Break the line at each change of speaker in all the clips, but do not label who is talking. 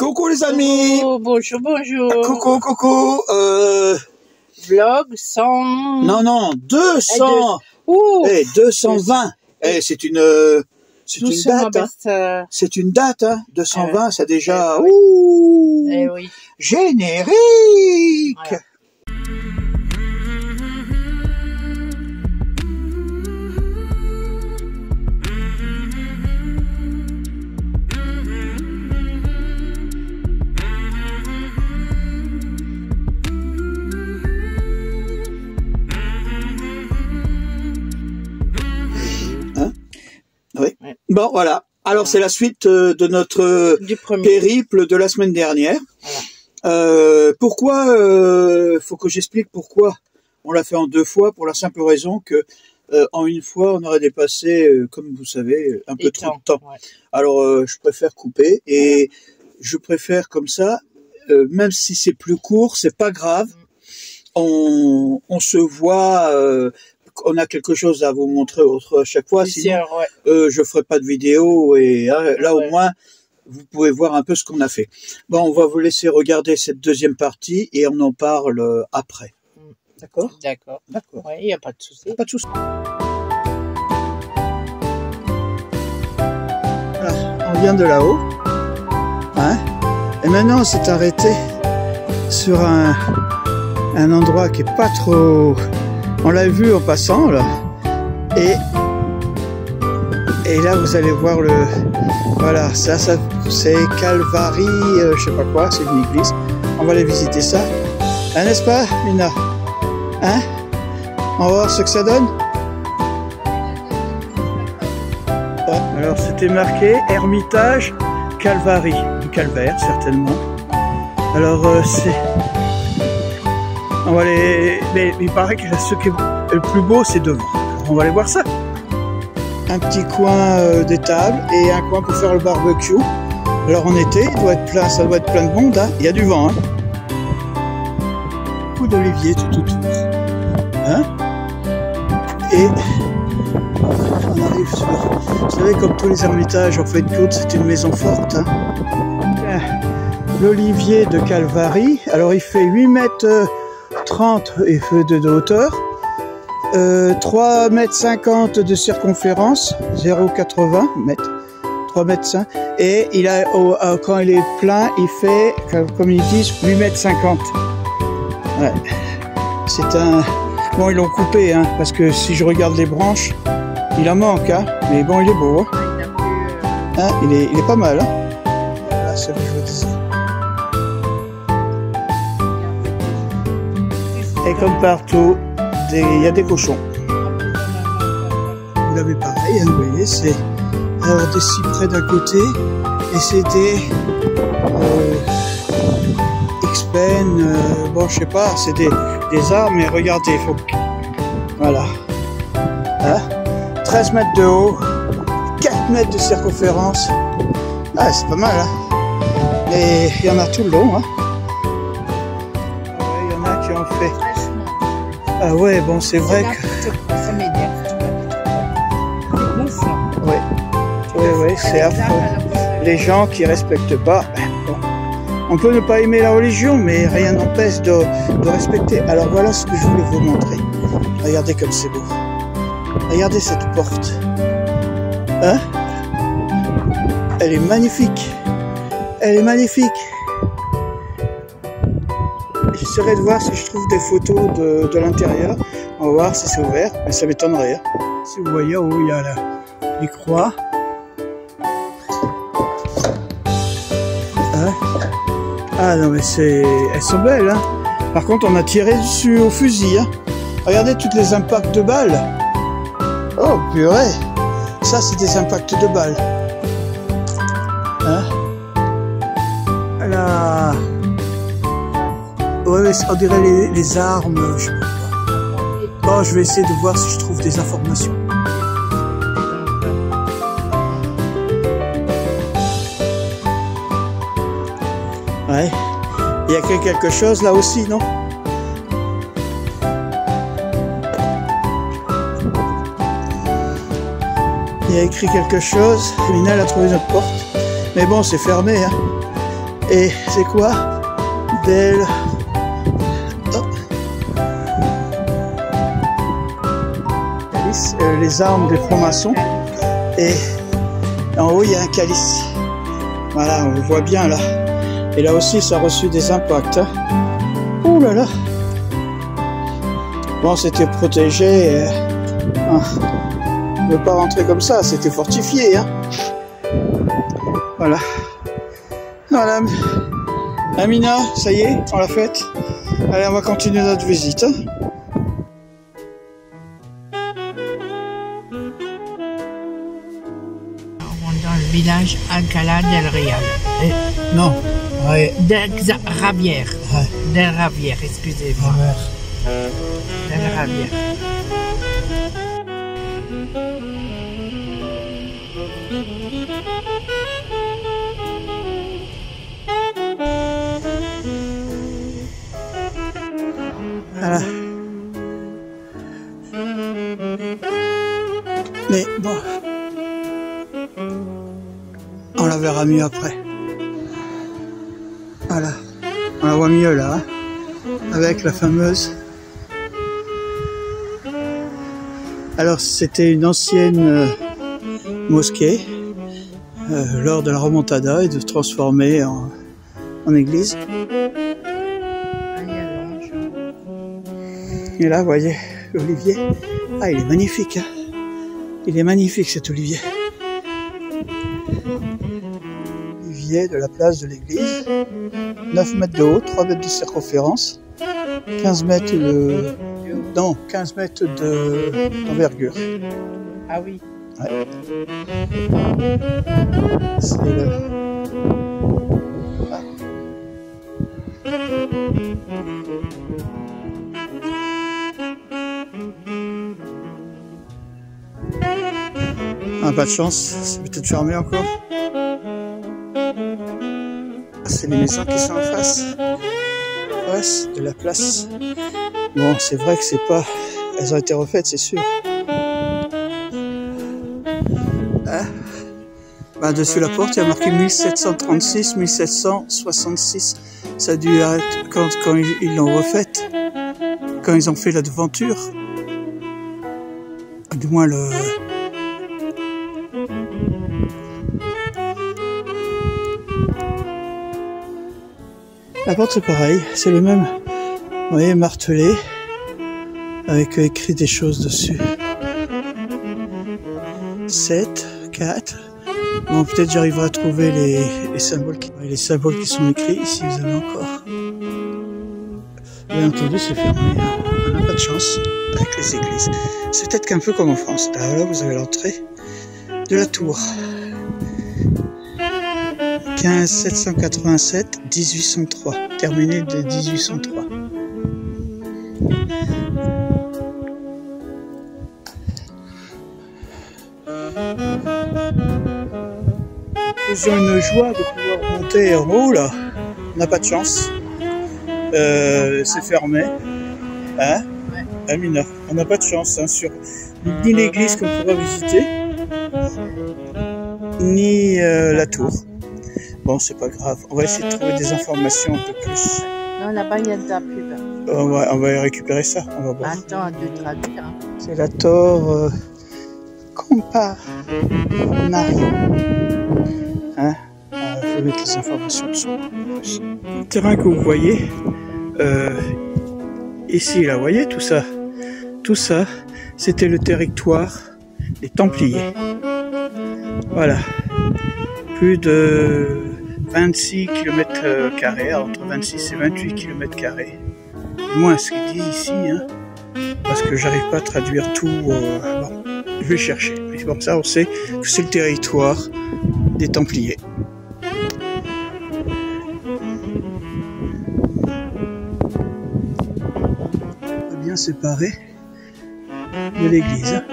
Coucou les amis.
Oh, bonjour, bonjour.
Coucou, coucou.
Vlog 100...
Non, 200.
Ouh.
220. C'est une date.
Hein.
C'est une date, hein. 220, ça déjà.
Oui.
Ouh.
Oui.
Générique.
Voilà.
Oui. Bon, voilà. Alors, c'est la suite de notre périple de la semaine dernière. Voilà. Pourquoi faut que j'explique pourquoi on l'a fait en 2 fois, pour la simple raison que en une fois, on aurait dépassé, comme vous savez, un peu trop de temps. Ouais. Alors, je préfère couper et je préfère comme ça, même si c'est plus court, c'est pas grave. On se voit... on a quelque chose à vous montrer à chaque fois, sinon je ferai pas de vidéo et là au moins vous pouvez voir un peu ce qu'on a fait. Bon, on va vous laisser regarder cette deuxième partie et on en parle après. D'accord ?
D'accord. D'accord. Oui, il n'y a pas de souci.
Pas de souci. Voilà, on vient de là-haut, hein, et maintenant on s'est arrêté sur un endroit qui est pas trop... On l'a vu en passant là, et là vous allez voir le, voilà, ça c'est Calvary, je sais pas quoi, c'est une église. On va aller visiter ça, hein, n'est-ce pas, Lina? Hein? On va voir ce que ça donne. Ouais. Alors c'était marqué Ermitage Calvary, du calvaire certainement. Alors c'est... On va mais il paraît que ce qui est le plus beau, c'est devant. Alors on va aller voir ça. Un petit coin des tables et un coin pour faire le barbecue. Alors en été, il doit être plein, ça doit être plein de monde. Hein. Il y a du vent. Hein. Beaucoup d'oliviers tout autour. Hein. Et on arrive sur... Vous savez, comme tous les ermitages, en fait, c'est une maison forte. Hein. L'olivier de Calvary. Alors il fait 8 mètres... 30 de hauteur, 3,50 m de circonférence, 0,80 m, 3,5 m, et il a, quand il est plein, il fait, comme ils disent, 8,50 m. Ouais. C'est un... Bon, ils l'ont coupé, hein, parce que si je regarde les branches, il en manque, hein, mais bon, il est beau. Hein. Hein, il est pas mal. Hein. Voilà, c'est ce que je vous disais. Et comme partout, il y a des cochons. Vous l'avez pareil, hein, vous voyez, c'est des cyprès d'un côté et c'est des X-Pen, bon je sais pas, c'est des arbres, mais regardez, il faut... Voilà. Hein, 13 mètres de haut, 4 mètres de circonférence. Ah, c'est pas mal, hein. Et il y en a tout le long, hein. Il y en a qui ont fait... Ah ouais, bon, c'est vrai que...
Ça m'aide.
Oui, c'est affreux. Les gens qui respectent pas... Bon. On peut ne pas aimer la religion, mais rien n'empêche de respecter. Alors voilà ce que je voulais vous montrer. Regardez comme c'est beau. Regardez cette porte. Hein? Elle est magnifique. Elle est magnifique. J'essaierai de voir si je trouve des photos de l'intérieur. On va voir si c'est ouvert, mais ça m'étonnerait. Hein. Si vous voyez où il y a les croix. Hein? Ah non mais elles sont belles. Hein. Par contre on a tiré dessus au fusil. Hein. Regardez toutes les impacts de balles. Oh purée. Ça c'est des impacts de balles. Hein? Là. Ouais, on dirait les armes, je sais pas quoi. Bon, je vais essayer de voir si je trouve des informations. Ouais. Il y a quelque chose là aussi, non? Il y a écrit quelque chose. Lina, elle a trouvé notre porte. Mais bon, c'est fermé, hein. Et c'est quoi? Del... Oh. Calice, les armes des francs-maçons. Et en haut, il y a un calice. Voilà, on le voit bien là. Et là aussi, ça a reçu des impacts. Hein. Ouh là là. Bon, c'était protégé. Hein. On ne peut pas rentrer comme ça, c'était fortifié. Hein. Voilà. Voilà. Amina, ça y est, on l'a faite. Allez, on va continuer notre visite. Hein.
Dans le village Alcalá del Real.
Non, ouais.
Del Ravière.
Ouais.
Del Ravière, excusez-moi.
Ouais.
Del Ravière.
Voilà. Mais bon, on la verra mieux après. Voilà, on la voit mieux là, hein, avec la fameuse. Alors c'était une ancienne mosquée lors de la remontada et de se transformer en église. Et là, vous voyez, l'olivier. Ah, il est magnifique. Hein. Il est magnifique, cet olivier. Olivier de la place de l'église. 9 mètres de haut, 3 mètres de circonférence. 15 mètres de... Non, 15 mètres d'envergure.
Ah oui.
Ouais. C'est le... Ah. Ah, pas de chance, c'est peut-être fermé encore. Ah, c'est les maisons qui sont en face. Ouais, de la place. Bon, c'est vrai que c'est pas... Elles ont été refaites, c'est sûr. Hein? Bah, dessus la porte, il y a marqué 1736, 1766. Ça a dû arrêter quand ils l'ont refaite. Quand ils ont fait la devanture. Du moins le... La porte c'est pareil, c'est le même, vous voyez, martelé, avec écrit des choses dessus. 7, 4, bon peut-être j'arriverai à trouver les symboles qui sont écrits, ici vous avez encore. Bien entendu c'est fermé, hein. On n'a pas de chance avec les églises. C'est peut-être qu'un peu comme en France, là vous avez l'entrée de la tour. 15 787 1803, terminé de 1803. Ils ont une joie de pouvoir monter en haut là. On n'a pas de chance. C'est fermé. Hein? Amina, on n'a pas de chance hein, sur ni l'église qu'on pourra visiter, ni la tour. Bon, c'est pas grave. On va essayer de trouver des informations un peu plus.
Non, là-bas, il y a de la pub.
On va récupérer ça. On va voir.
Attends, de traduire. Hein.
C'est la Torre Companario. Hein? Je vais mettre les informations dessus. Le terrain que vous voyez, ici, là, vous voyez tout ça? Tout ça, c'était le territoire des Templiers. Voilà. Plus de 26 km², entre 26 et 28 km². Du moins ce qu'ils disent ici, hein, parce que j'arrive pas à traduire tout. Bon, je vais chercher. Mais comme ça, on sait que c'est le territoire des Templiers. Bien séparé de l'église.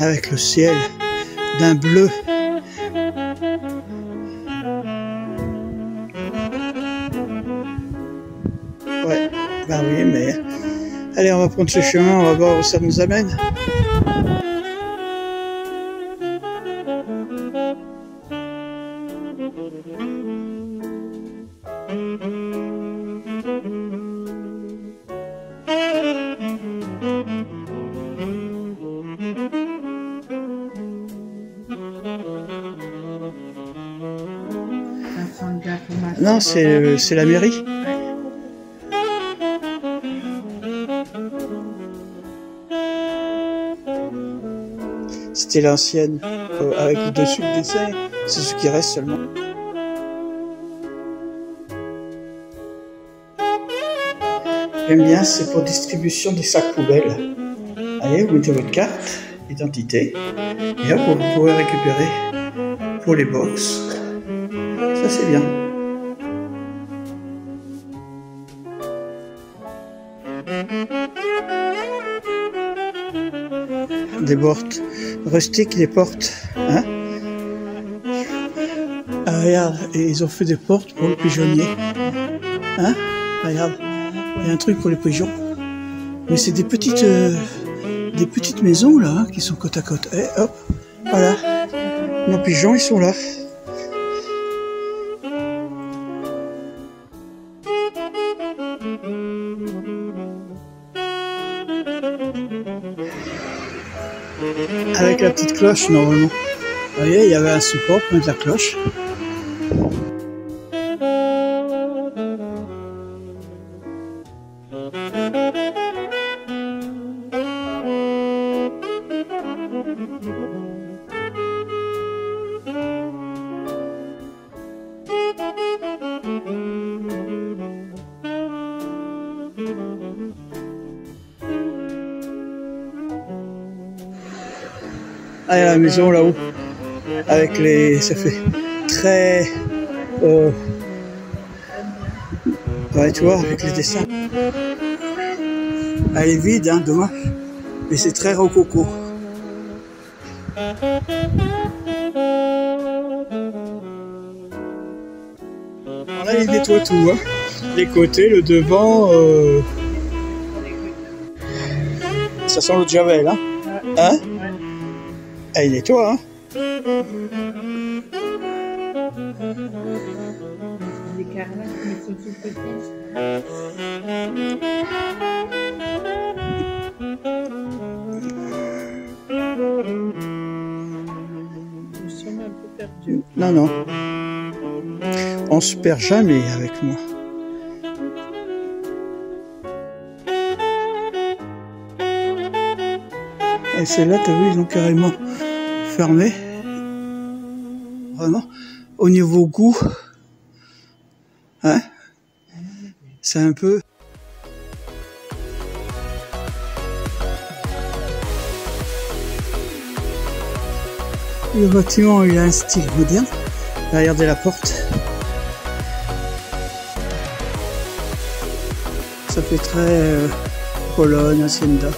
Avec le ciel d'un bleu. Ouais, bah oui, mais Allez, on va prendre ce chemin, on va voir où ça nous amène. Non, c'est la mairie. C'était l'ancienne, avec le dessus le dessin, c'est ce qui reste seulement. J'aime bien, c'est pour distribution des sacs poubelles. Allez, vous mettez votre carte, identité, et hop, vous pourrez récupérer pour les box. Ça, c'est bien. Des portes rustiques, des portes, hein. Ah, regarde, et ils ont fait des portes pour les pigeonniers, hein. Regarde, il y a un truc pour les pigeons, mais c'est des petites maisons là, hein, qui sont côte à côte. Et hop, voilà, nos pigeons ils sont là. Avec la petite cloche, normalement. Vous voyez, il y avait un support pour mettre la cloche. Ah, il y a la maison là-haut, avec les... ça fait très... ouais, tu vois, avec les dessins. Elle est vide, hein, dommage, mais c'est très rococo. Là, il nettoie tout, hein. Les côtés, le devant... ça sent le javel, hein. Hein? Ah, il nettoie, hein.
Les carrelages, ils sont tout petits. Nous sommes un peu perdus.
Non, non. On se perd jamais avec moi. Et celle-là, t'as vu, ils ont carrément fermé. Vraiment. Au niveau goût, hein, c'est un peu... Le bâtiment, il a un style moderne. Regardez la porte. Ça fait très Pologne, Hacienda.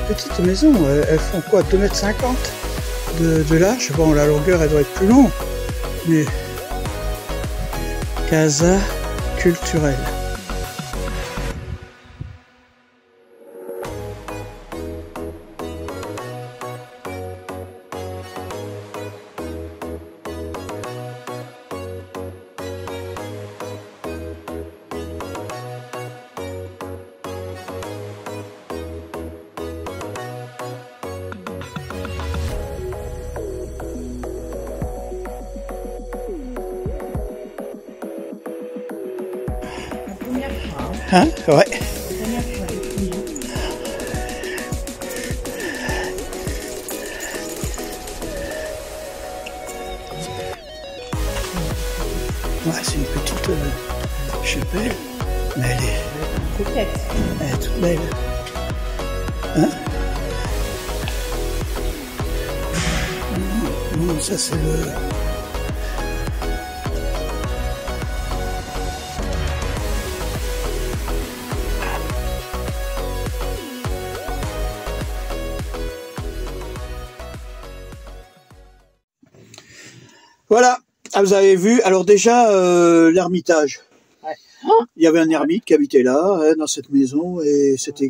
Petites maisons, elles font quoi, 2,50 m de large. Bon, la longueur, elle doit être plus longue. Mais Casa culturelle. Hein? Ouais. Ouais, c'est une petite chapelle, mais elle est toute belle. Hein? Non, ça c'est le... Voilà, ah, vous avez vu, alors déjà l'Ermitage.
Ouais.
Il y avait un ermite qui habitait là, hein, dans cette maison, et cette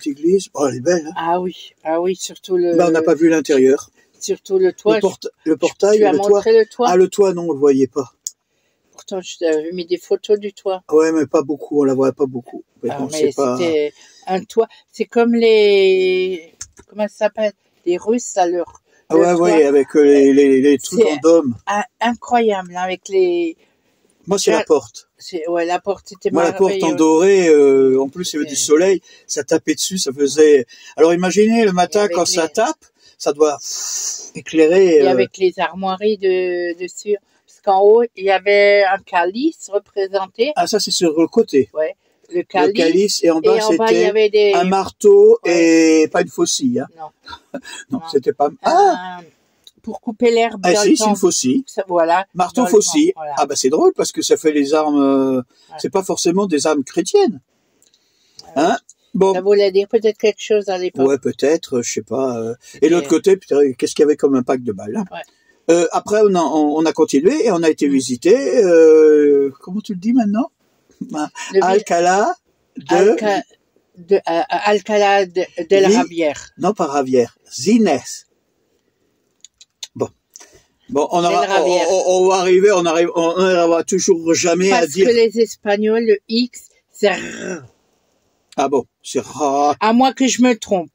église, oh, elle est belle. Hein.
Ah oui, surtout le...
Ben, on n'a pas vu l'intérieur.
Surtout le toit.
Le portail,
tu as montré le toit?
Ah, le toit, non, on le voyait pas.
Pourtant, je t'avais mis des photos du toit.
Ouais, mais pas beaucoup, on la voyait pas beaucoup. Mais bon,
mais c'était un toit. C'est comme les... Comment ça s'appelle? Les Russes, ça leur...
Ah ouais, oui, avec les trucs en dôme.
Incroyable, hein, avec les...
Moi, c'est la porte.
Ouais, la porte était
Moi, la porte en doré, en plus, il y avait du soleil, ça tapait dessus, ça faisait... Alors, imaginez, le matin, quand ça tape, ça doit éclairer...
Et avec les armoiries dessus. Parce qu'en haut, il y avait un calice représenté.
Ah, ça, c'est sur le côté.
Ouais. Le calice,
et en bas, c'était un marteau et pas une faucille. Hein.
Non.
Non, c'était pas...
Pour couper l'herbe.
Ah si, c'est une faucille.
Voilà.
Marteau faucille. Voilà. Ah bah c'est drôle parce que ça fait les armes... C'est pas forcément des armes chrétiennes. Hein? Bon.
Ça voulait dire peut-être quelque chose à l'époque.
Ouais, peut-être, je sais pas. Et l'autre côté, qu'est-ce qu'il y avait comme impact de balle, hein?
Ouais.
Après, on a continué et on a été visiter... comment tu le dis maintenant? Alcalá de
la Ravière.
Non, pas Ravière. Zines. Bon, on va arriver, on n'arrivera toujours jamais à dire.
Parce que les Espagnols, le X, c'est R.
Ah bon, c'est rare.
À moins que je me trompe.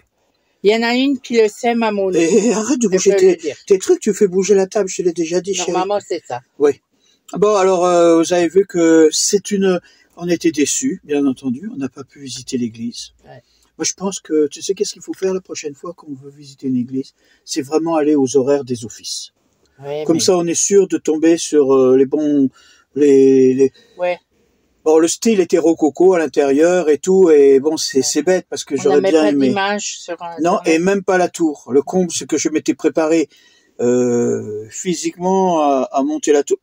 Il y en a une qui le sait, maman.
Et arrête de bouger tes trucs, tu fais bouger la table, je te l'ai déjà dit, chérie.
Normalement, c'est ça.
Oui. Bon, alors, vous avez vu que on était déçus, bien entendu, on n'a pas pu visiter l'église.
Ouais.
Moi, je pense que, tu sais, qu'est-ce qu'il faut faire la prochaine fois qu'on veut visiter une église? C'est vraiment aller aux horaires des offices.
Ouais,
comme ça, on est sûr de tomber sur les bons...
Ouais.
Bon, le style était rococo à l'intérieur et tout, et bon, c'est bête parce que j'aurais bien aimé.
D'image sur un...
Non, et même pas la tour. Le comble, c'est que je m'étais préparé physiquement à monter la tour.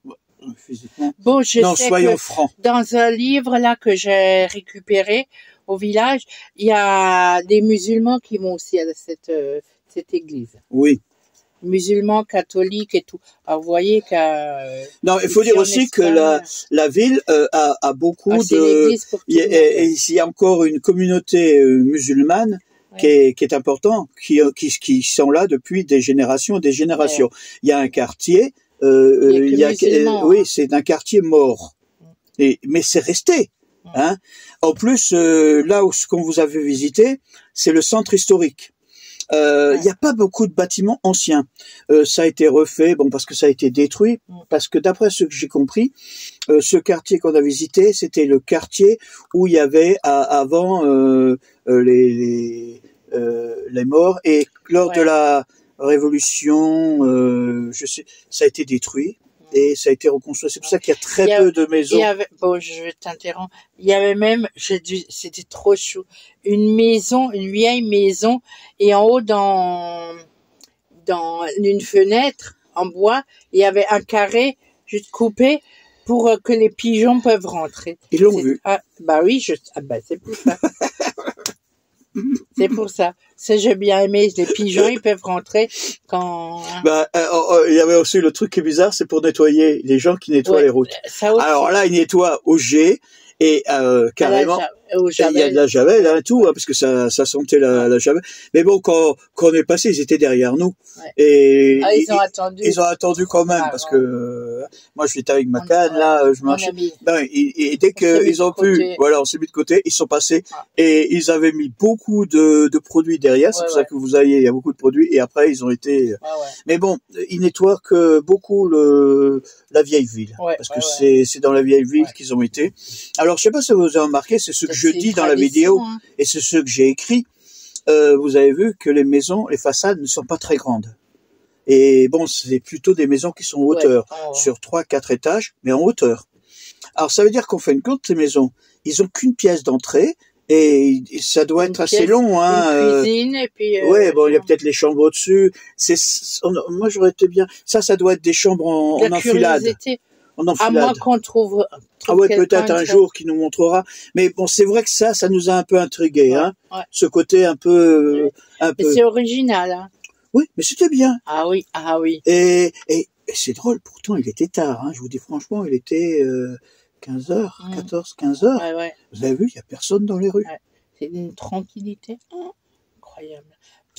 Physiquement.
Bon, non,
soyons francs.
Dans un livre là que j'ai récupéré au village, il y a des musulmans qui vont aussi à cette église.
Oui.
Musulmans, catholiques et tout. Alors, vous voyez
non, il faut dire aussi que la ville a beaucoup de... Il y a encore une communauté musulmane qui est importante, qui sont là depuis des générations et des générations. Ouais. Il y a un quartier... oui, c'est un quartier mort. Mais c'est resté. Hein. En plus, là où ce qu'on vous avait visité, c'est le centre historique. Il n'y a pas beaucoup de bâtiments anciens. Ça a été refait, bon, parce que ça a été détruit, parce que d'après ce que j'ai compris, ce quartier qu'on a visité, c'était le quartier où il y avait avant les morts, et lors de la Révolution, ça a a été détruit. Et ça a été reconstruit. C'est pour ça qu'il y a très peu de maisons.
Bon, je vais t'interrompre. Il y avait même, c'était trop chou, une vieille maison, et en haut dans une fenêtre en bois, il y avait un carré juste coupé pour que les pigeons peuvent rentrer.
Ils l'ont vu.
Ah, bah oui, c'est pour ça. C'est pour ça. J'ai bien aimé. Les pigeons, ils peuvent rentrer quand...
il y avait aussi le truc qui est bizarre, c'est pour nettoyer les gens qui nettoient les routes.
Ça aussi.
Alors là, ils nettoient au jet et carrément... Il y a de la javel et tout, hein, parce que ça sentait la javel. Mais bon, quand on est passé, ils étaient derrière nous. Ouais. Et
ils ont attendu.
Ils ont attendu quand même, parce que moi, je l'étais avec ma canne, là, je marchais. Et dès qu'ils ont pu, voilà, on s'est mis de côté, ils sont passés, et ils avaient mis beaucoup de produits derrière, c'est pour ça que vous voyez, il y a beaucoup de produits, et après, ils ont été... Mais bon, ils nettoient que beaucoup la vieille ville, parce que c'est dans la vieille ville qu'ils ont été. Alors, je sais pas si vous avez remarqué, c'est ce que je dis dans la vidéo, et c'est ce que j'ai écrit. Vous avez vu que les maisons, les façades ne sont pas très grandes. Et bon, c'est plutôt des maisons qui sont en hauteur, sur 3-4 étages, mais en hauteur. Alors, ça veut dire qu'on fait une compte, ces maisons. Ils ont qu'une pièce d'entrée, et ça doit être assez long, hein.
Une cuisine, et puis...
ouais, bon, il y a peut-être les chambres au-dessus. Moi, j'aurais été bien. Ça doit être des chambres en enfilade.
À moins qu'on trouve
ah ouais, peut-être un jour qui nous montrera. Mais bon, c'est vrai que ça nous a un peu intrigués, hein. Ouais. Ce côté un peu,
Mais c'est original, hein.
Oui, mais c'était bien.
Ah oui.
Et c'est drôle, pourtant, il était tard, hein. Je vous dis franchement, il était, 15h, 14, 15h.
Ouais, ouais.
Vous avez vu, il n'y a personne dans les rues.
Ouais. C'est une tranquillité incroyable.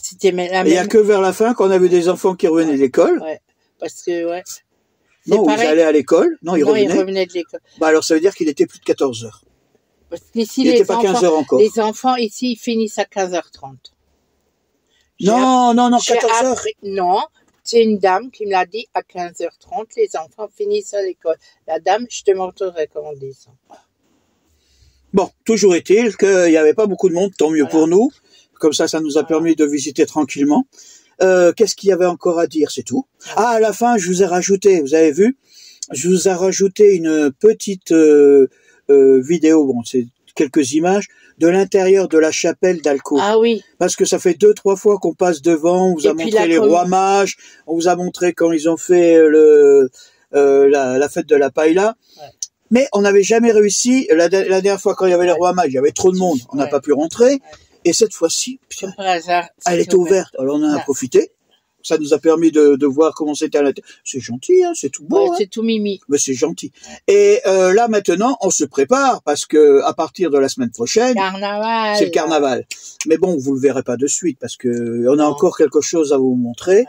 C'était
Il n'y a que vers la fin qu'on avait des enfants qui revenaient de l'école.
Ouais, parce que, ouais.
Non, ils allaient à l'école. Non, ils
revenaient de l'école.
Bah alors, ça veut dire qu'il était plus de 14h.
Parce qu'ici,
il n'était pas 15h encore.
Les enfants, ici, ils finissent à 15h30.
Non, 14h.
Non, c'est une dame qui me l'a dit, à 15h30, les enfants finissent à l'école. La dame, je te montrerai comment on dit ça.
Bon, toujours est-il qu'il n'y avait pas beaucoup de monde, tant mieux pour nous. Comme ça nous a permis de visiter tranquillement. Qu'est-ce qu'il y avait encore à dire, c'est tout. Ah, à la fin, je vous ai rajouté, vous avez vu, je vous ai rajouté une petite vidéo, bon, c'est quelques images, de l'intérieur de la chapelle d'Alco.
Ah oui.
Parce que ça fait 2-3 fois qu'on passe devant, on vous a montré les rois mages, on vous a montré quand ils ont fait la fête de la paella. Ouais. Mais on n'avait jamais réussi, la dernière fois quand il y avait les rois mages, il y avait trop de monde, on n'a pas pu rentrer. Ouais. Et cette fois-ci, elle était ouverte. Alors on en a profité. Ça nous a permis de voir comment c'était à l'intérieur. C'est gentil, hein, c'est tout beau.
Ouais,
hein.
C'est tout mimi.
Mais c'est gentil. Et là maintenant, on se prépare parce que à partir de la semaine prochaine, c'est le carnaval. Mais bon, vous le verrez pas de suite parce que on a encore quelque chose à vous montrer.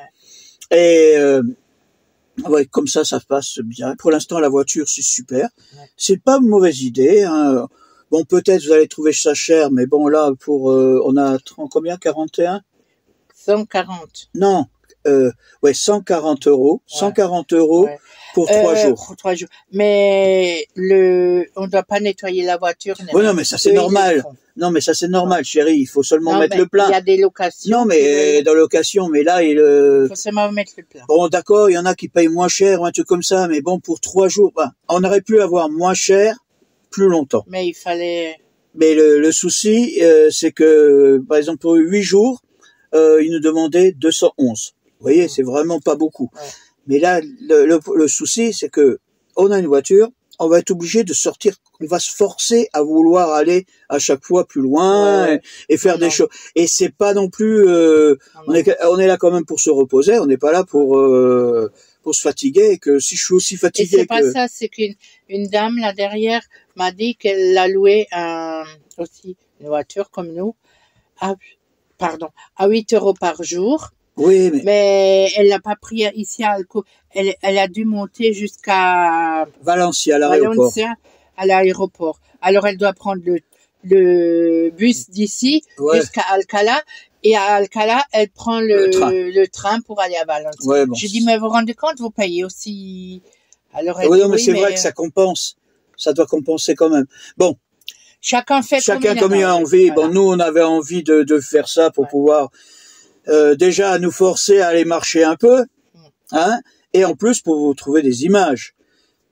Ouais. Et ouais, comme ça se passe bien. Pour l'instant, la voiture, c'est super. Ouais. C'est pas une mauvaise idée. Hein. Bon, peut-être vous allez trouver ça cher, mais bon là, on a combien, 41
140.
Non, ouais, 140 €. Ouais. 140 € ouais. Pour 3 jours.
Pour 3 jours. Mais on doit pas nettoyer la voiture.
Oui, non, mais ça c'est normal. Non, mais ça c'est normal, chérie. Il faut seulement mettre le plein.
Il y a des locations.
Non, mais dans location, mais là il
faut seulement mettre le plein.
Bon, d'accord, il y en a qui payent moins cher, un truc comme ça, mais bon, pour 3 jours, bah, on aurait pu avoir moins cher. Plus longtemps.
Mais il fallait...
Mais le souci, c'est que, par exemple, pour 8 jours, ils nous demandaient 211. Vous voyez, c'est vraiment pas beaucoup. Ouais. Mais là, le souci, c'est que on a une voiture, on va être obligé de sortir, on va se forcer à vouloir aller à chaque fois plus loin et faire des choses. Et c'est pas non plus... on est là quand même pour se reposer, on n'est pas là pour se fatiguer, et que si je suis aussi fatigué...
Et c'est pas ça, c'est qu'une dame là derrière m'a dit qu'elle a loué aussi une voiture comme nous à 8 € par jour.
Oui,
mais elle l'a pas pris ici à Alco. Elle a dû monter jusqu'à
Valencia, à l'aéroport.
Alors elle doit prendre le bus d'ici jusqu'à Alcalá. Et à Alcalá, elle prend le train pour aller à Valencia.
Ouais, bon.
J'ai dit, mais vous vous rendez compte, vous payez aussi. Alors elle
dit, mais c'est vrai que ça compense. Ça doit compenser quand même. Bon.
Chacun
comme il a envie. Voilà. Bon, nous, on avait envie de faire ça pour pouvoir déjà nous forcer à aller marcher un peu, hein, et en plus pour vous trouver des images.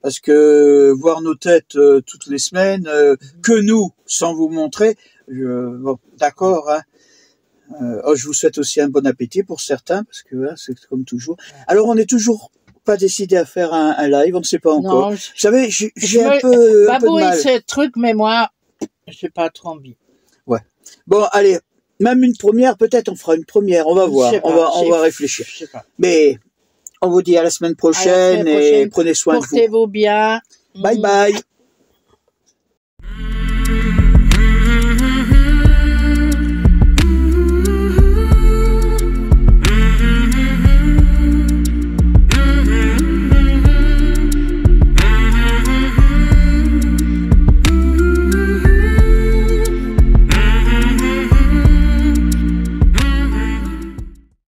Parce que voir nos têtes toutes les semaines, que nous, sans vous montrer, bon, d'accord, hein. Je vous souhaite aussi un bon appétit pour certains, parce que là, c'est comme toujours. Alors, on n'est toujours pas décidé à faire un live, on ne sait pas encore. Non, vous savez, j'ai un peu de mal.
Ce truc, mais moi, j'ai pas trop envie.
Ouais. Bon, allez, même une première, peut-être on fera une première, on va voir, on va réfléchir.
Je sais pas.
Mais on vous dit à la semaine prochaine, et prenez soin de vous.
Portez-vous bien.
Bye bye.